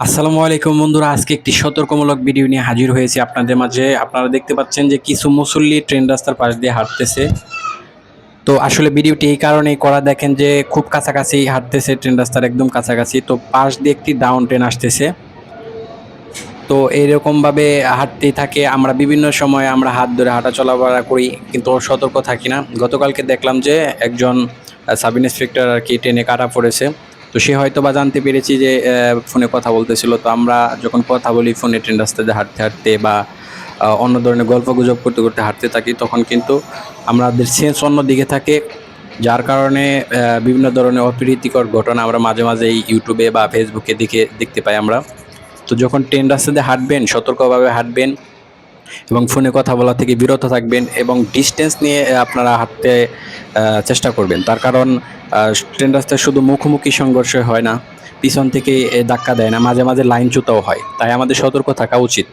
আসসালামু আলাইকুম বন্ধুরা, আজকে একটি সতর্কমূলক ভিডিও নিয়ে হাজির হয়েছি আপনাদের মাঝে। আপনারা দেখতে পাচ্ছেন যে কিছু মুসল্লি ট্রেন রাস্তার পাশ দিয়ে হাঁটতেছে। তো আসলে ভিডিওটি এই কারণেই করা, দেখেন যে খুব কাছাকাছি হাঁটতেছে, ট্রেন রাস্তার একদম কাছাকাছি। তো পাশ দিয়ে একটি ডাউন ট্রেন আসতেছে। তো এইরকমভাবে হাঁটতেই থাকে। আমরা বিভিন্ন সময় আমরা হাত ধরে হাঁটা চলাফেরা করি, কিন্তু সতর্ক থাকি না। গতকালকে দেখলাম যে একজন সাব ইন্সপেক্টর আর কি ট্রেনে কাটা পড়েছে। তো সে হয়তো বা জানতে পেরেছি যে ফোনে কথা বলতেছিল। তো আমরা যখন কথা বলি ফোনে ট্রেন রাস্তা দিয়ে হাঁটতে হাঁটতে বা অন্য ধরনের গল্প গুজব করতে করতে হাঁটতে থাকি, তখন কিন্তু আমাদের সেন্স অন্য দিকে থাকে। যার কারণে বিভিন্ন ধরনের অপ্রীতিকর ঘটনা আমরা মাঝে মাঝে এই ইউটিউবে বা ফেসবুকে দেখতে পাই আমরা। তো যখন ট্রেন রাস্তা দিয়ে হাঁটবেন, সতর্কভাবে হাঁটবেন এবং ফোনে কথা বলা থেকে বিরত থাকবেন এবং ডিস্টেন্স নিয়ে আপনারা হাঁটতে চেষ্টা করবেন। তার কারণ ট্রেন রাস্তায় শুধু মুখোমুখি সংঘর্ষ হয় না, পিছন থেকে ধাক্কা দেয় না, মাঝে মাঝে লাইনচ্যুতও হয়। তাই আমাদের সতর্ক থাকা উচিত।